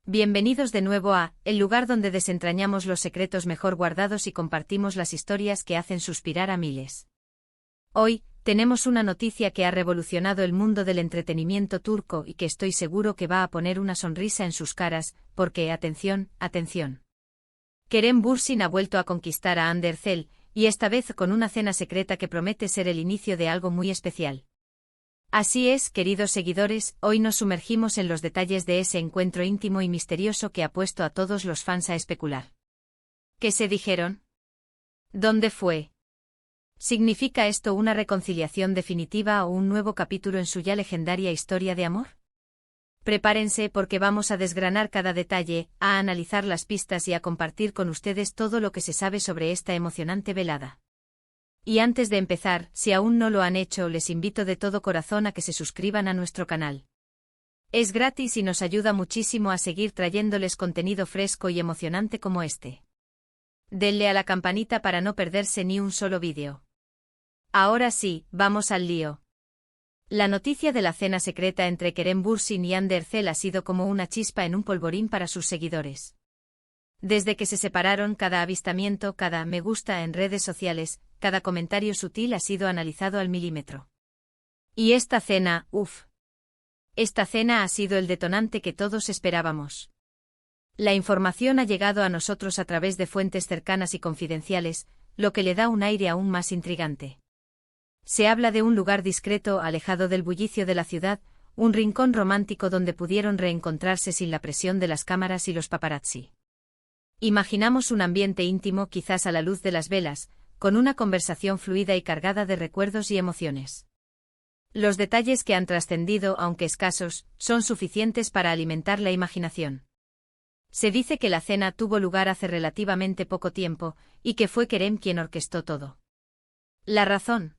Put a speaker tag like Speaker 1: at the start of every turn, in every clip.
Speaker 1: Bienvenidos de nuevo a el lugar donde desentrañamos los secretos mejor guardados y compartimos las historias que hacen suspirar a miles. Hoy, tenemos una noticia que ha revolucionado el mundo del entretenimiento turco y que estoy seguro que va a poner una sonrisa en sus caras, porque, atención, atención. Kerem Bürsin ha vuelto a conquistar a Hande Erçel, y esta vez con una cena secreta que promete ser el inicio de algo muy especial. Así es, queridos seguidores, hoy nos sumergimos en los detalles de ese encuentro íntimo y misterioso que ha puesto a todos los fans a especular. ¿Qué se dijeron? ¿Dónde fue? ¿Significa esto una reconciliación definitiva o un nuevo capítulo en su ya legendaria historia de amor? Prepárense porque vamos a desgranar cada detalle, a analizar las pistas y a compartir con ustedes todo lo que se sabe sobre esta emocionante velada. Y antes de empezar, si aún no lo han hecho, les invito de todo corazón a que se suscriban a nuestro canal. Es gratis y nos ayuda muchísimo a seguir trayéndoles contenido fresco y emocionante como este. Denle a la campanita para no perderse ni un solo vídeo. Ahora sí, vamos al lío. La noticia de la cena secreta entre Kerem Bürsin y Hande Erçel ha sido como una chispa en un polvorín para sus seguidores. Desde que se separaron, cada avistamiento, cada me gusta en redes sociales, cada comentario sutil ha sido analizado al milímetro. Y esta cena, Esta cena ha sido el detonante que todos esperábamos. La información ha llegado a nosotros a través de fuentes cercanas y confidenciales, lo que le da un aire aún más intrigante. Se habla de un lugar discreto, alejado del bullicio de la ciudad, un rincón romántico donde pudieron reencontrarse sin la presión de las cámaras y los paparazzi. Imaginamos un ambiente íntimo, quizás a la luz de las velas, con una conversación fluida y cargada de recuerdos y emociones. Los detalles que han trascendido, aunque escasos, son suficientes para alimentar la imaginación. Se dice que la cena tuvo lugar hace relativamente poco tiempo, y que fue Kerem quien orquestó todo. ¿La razón?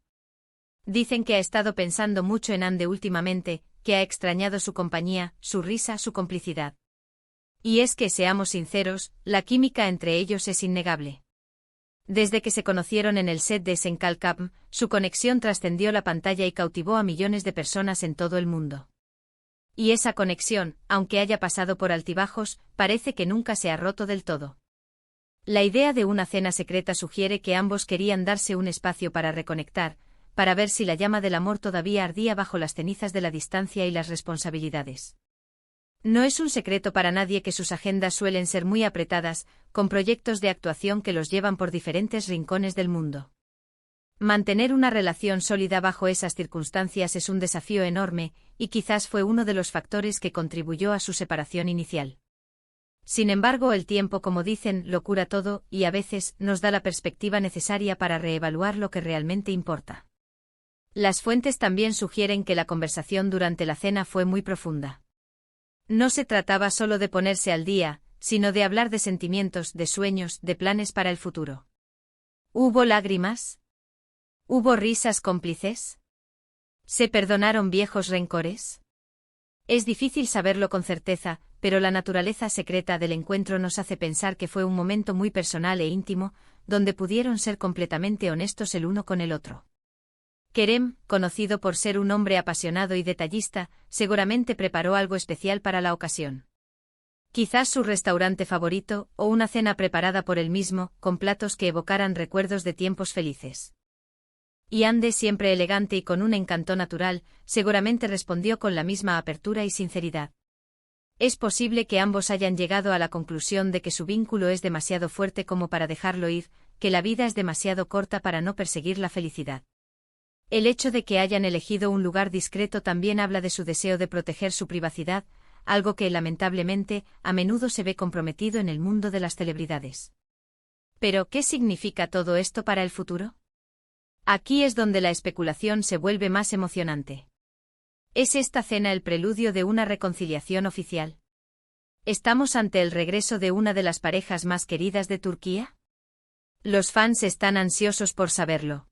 Speaker 1: Dicen que ha estado pensando mucho en Hande últimamente, que ha extrañado su compañía, su risa, su complicidad. Y es que, seamos sinceros, la química entre ellos es innegable. Desde que se conocieron en el set de Senkalkam, su conexión trascendió la pantalla y cautivó a millones de personas en todo el mundo. Y esa conexión, aunque haya pasado por altibajos, parece que nunca se ha roto del todo. La idea de una cena secreta sugiere que ambos querían darse un espacio para reconectar, para ver si la llama del amor todavía ardía bajo las cenizas de la distancia y las responsabilidades. No es un secreto para nadie que sus agendas suelen ser muy apretadas, con proyectos de actuación que los llevan por diferentes rincones del mundo. Mantener una relación sólida bajo esas circunstancias es un desafío enorme, y quizás fue uno de los factores que contribuyó a su separación inicial. Sin embargo, el tiempo, como dicen, lo cura todo, y a veces nos da la perspectiva necesaria para reevaluar lo que realmente importa. Las fuentes también sugieren que la conversación durante la cena fue muy profunda. No se trataba solo de ponerse al día, sino de hablar de sentimientos, de sueños, de planes para el futuro. ¿Hubo lágrimas? ¿Hubo risas cómplices? ¿Se perdonaron viejos rencores? Es difícil saberlo con certeza, pero la naturaleza secreta del encuentro nos hace pensar que fue un momento muy personal e íntimo, donde pudieron ser completamente honestos el uno con el otro. Kerem, conocido por ser un hombre apasionado y detallista, seguramente preparó algo especial para la ocasión. Quizás su restaurante favorito, o una cena preparada por él mismo, con platos que evocaran recuerdos de tiempos felices. Y Hande, siempre elegante y con un encanto natural, seguramente respondió con la misma apertura y sinceridad. Es posible que ambos hayan llegado a la conclusión de que su vínculo es demasiado fuerte como para dejarlo ir, que la vida es demasiado corta para no perseguir la felicidad. El hecho de que hayan elegido un lugar discreto también habla de su deseo de proteger su privacidad, algo que, lamentablemente, a menudo se ve comprometido en el mundo de las celebridades. Pero, ¿qué significa todo esto para el futuro? Aquí es donde la especulación se vuelve más emocionante. ¿Es esta cena el preludio de una reconciliación oficial? ¿Estamos ante el regreso de una de las parejas más queridas de Turquía? Los fans están ansiosos por saberlo.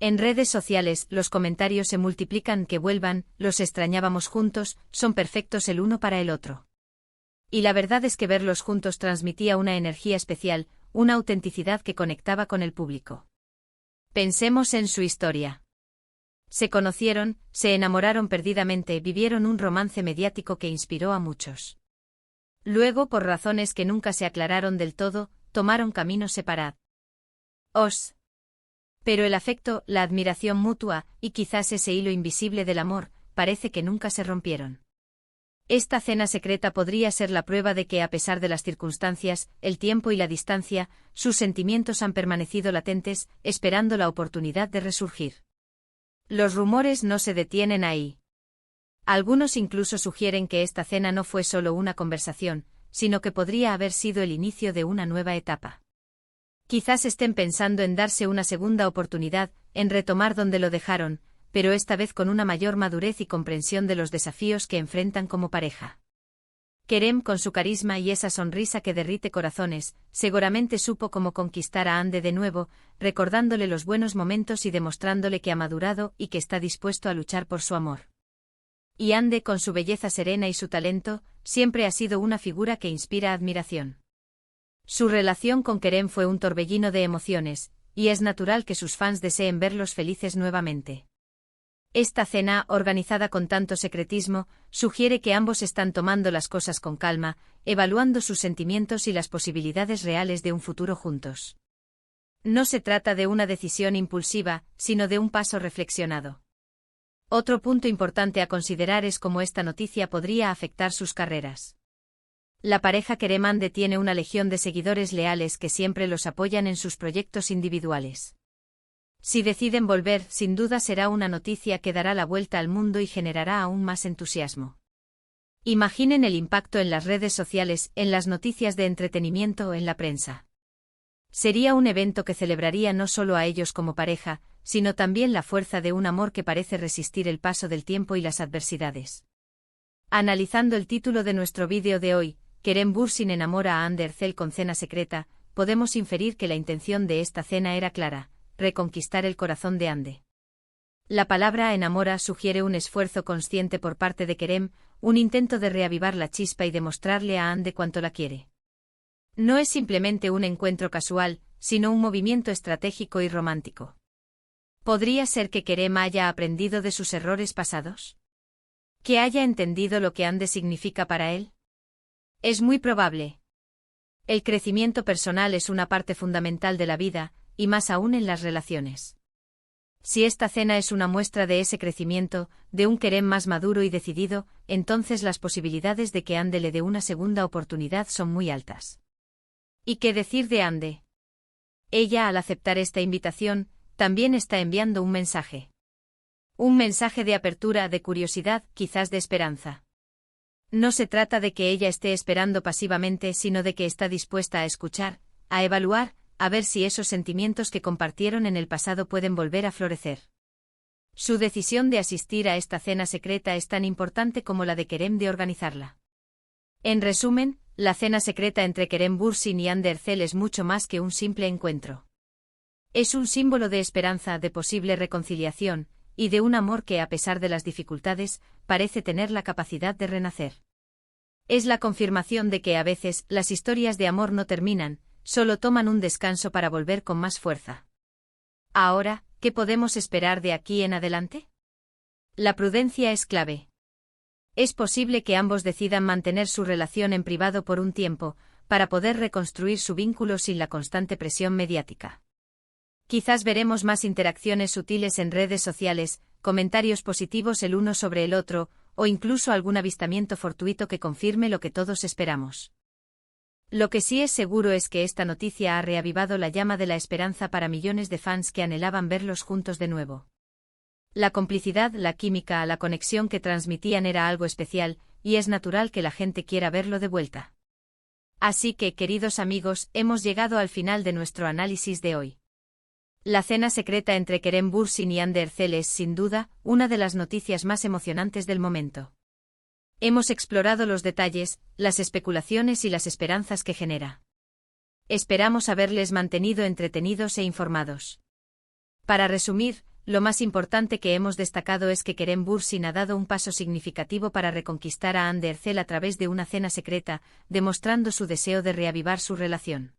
Speaker 1: En redes sociales, los comentarios se multiplican: que vuelvan, los extrañábamos juntos, son perfectos el uno para el otro. Y la verdad es que verlos juntos transmitía una energía especial, una autenticidad que conectaba con el público. Pensemos en su historia. Se conocieron, se enamoraron perdidamente, vivieron un romance mediático que inspiró a muchos. Luego, por razones que nunca se aclararon del todo, tomaron caminos separados. Pero el afecto, la admiración mutua, y quizás ese hilo invisible del amor, parece que nunca se rompieron. Esta cena secreta podría ser la prueba de que, a pesar de las circunstancias, el tiempo y la distancia, sus sentimientos han permanecido latentes, esperando la oportunidad de resurgir. Los rumores no se detienen ahí. Algunos incluso sugieren que esta cena no fue solo una conversación, sino que podría haber sido el inicio de una nueva etapa. Quizás estén pensando en darse una segunda oportunidad, en retomar donde lo dejaron, pero esta vez con una mayor madurez y comprensión de los desafíos que enfrentan como pareja. Kerem, con su carisma y esa sonrisa que derrite corazones, seguramente supo cómo conquistar a Hande de nuevo, recordándole los buenos momentos y demostrándole que ha madurado y que está dispuesto a luchar por su amor. Y Hande, con su belleza serena y su talento, siempre ha sido una figura que inspira admiración. Su relación con Kerem fue un torbellino de emociones, y es natural que sus fans deseen verlos felices nuevamente. Esta cena, organizada con tanto secretismo, sugiere que ambos están tomando las cosas con calma, evaluando sus sentimientos y las posibilidades reales de un futuro juntos. No se trata de una decisión impulsiva, sino de un paso reflexionado. Otro punto importante a considerar es cómo esta noticia podría afectar sus carreras. La pareja Kerem-Hande tiene una legión de seguidores leales que siempre los apoyan en sus proyectos individuales. Si deciden volver, sin duda será una noticia que dará la vuelta al mundo y generará aún más entusiasmo. Imaginen el impacto en las redes sociales, en las noticias de entretenimiento o en la prensa. Sería un evento que celebraría no solo a ellos como pareja, sino también la fuerza de un amor que parece resistir el paso del tiempo y las adversidades. Analizando el título de nuestro vídeo de hoy, Kerem Bürsin enamora a Hande Erçel con cena secreta, podemos inferir que la intención de esta cena era clara: reconquistar el corazón de Hande. La palabra enamora sugiere un esfuerzo consciente por parte de Kerem, un intento de reavivar la chispa y demostrarle a Hande cuánto la quiere. No es simplemente un encuentro casual, sino un movimiento estratégico y romántico. ¿Podría ser que Kerem haya aprendido de sus errores pasados? ¿Que haya entendido lo que Hande significa para él? Es muy probable. El crecimiento personal es una parte fundamental de la vida, y más aún en las relaciones. Si esta cena es una muestra de ese crecimiento, de un Kerem más maduro y decidido, entonces las posibilidades de que Hande le dé una segunda oportunidad son muy altas. ¿Y qué decir de Hande? Ella, al aceptar esta invitación, también está enviando un mensaje. Un mensaje de apertura, de curiosidad, quizás de esperanza. No se trata de que ella esté esperando pasivamente, sino de que está dispuesta a escuchar, a evaluar, a ver si esos sentimientos que compartieron en el pasado pueden volver a florecer. Su decisión de asistir a esta cena secreta es tan importante como la de Kerem de organizarla. En resumen, la cena secreta entre Kerem Bürsin y Hande Erçel es mucho más que un simple encuentro. Es un símbolo de esperanza, de posible reconciliación, y de un amor que, a pesar de las dificultades, parece tener la capacidad de renacer. Es la confirmación de que a veces las historias de amor no terminan, solo toman un descanso para volver con más fuerza. Ahora, ¿qué podemos esperar de aquí en adelante? La prudencia es clave. Es posible que ambos decidan mantener su relación en privado por un tiempo, para poder reconstruir su vínculo sin la constante presión mediática. Quizás veremos más interacciones sutiles en redes sociales, comentarios positivos el uno sobre el otro, o incluso algún avistamiento fortuito que confirme lo que todos esperamos. Lo que sí es seguro es que esta noticia ha reavivado la llama de la esperanza para millones de fans que anhelaban verlos juntos de nuevo. La complicidad, la química, la conexión que transmitían era algo especial, y es natural que la gente quiera verlo de vuelta. Así que, queridos amigos, hemos llegado al final de nuestro análisis de hoy. La cena secreta entre Kerem Bürsin y Hande Erçel es, sin duda, una de las noticias más emocionantes del momento. Hemos explorado los detalles, las especulaciones y las esperanzas que genera. Esperamos haberles mantenido entretenidos e informados. Para resumir, lo más importante que hemos destacado es que Kerem Bürsin ha dado un paso significativo para reconquistar a Hande Erçel a través de una cena secreta, demostrando su deseo de reavivar su relación.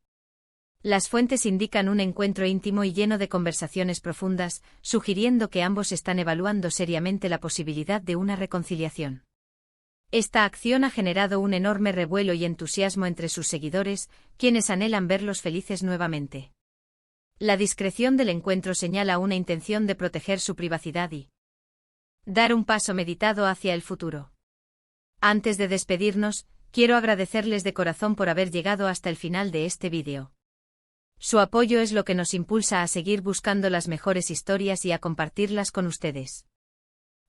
Speaker 1: Las fuentes indican un encuentro íntimo y lleno de conversaciones profundas, sugiriendo que ambos están evaluando seriamente la posibilidad de una reconciliación. Esta acción ha generado un enorme revuelo y entusiasmo entre sus seguidores, quienes anhelan verlos felices nuevamente. La discreción del encuentro señala una intención de proteger su privacidad y dar un paso meditado hacia el futuro. Antes de despedirnos, quiero agradecerles de corazón por haber llegado hasta el final de este vídeo. Su apoyo es lo que nos impulsa a seguir buscando las mejores historias y a compartirlas con ustedes.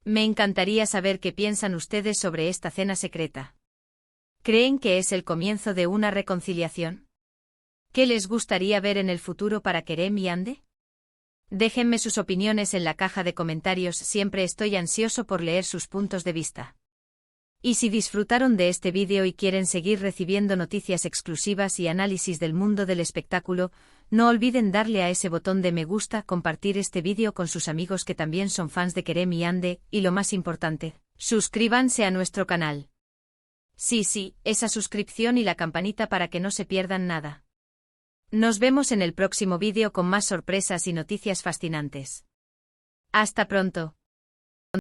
Speaker 1: Me encantaría saber qué piensan ustedes sobre esta cena secreta. ¿Creen que es el comienzo de una reconciliación? ¿Qué les gustaría ver en el futuro para Kerem y Hande? Déjenme sus opiniones en la caja de comentarios, siempre estoy ansioso por leer sus puntos de vista. Y si disfrutaron de este vídeo y quieren seguir recibiendo noticias exclusivas y análisis del mundo del espectáculo, no olviden darle a ese botón de me gusta, compartir este vídeo con sus amigos que también son fans de Kerem y Hande, y lo más importante, suscríbanse a nuestro canal. Sí, esa suscripción y la campanita para que no se pierdan nada. Nos vemos en el próximo vídeo con más sorpresas y noticias fascinantes. Hasta pronto.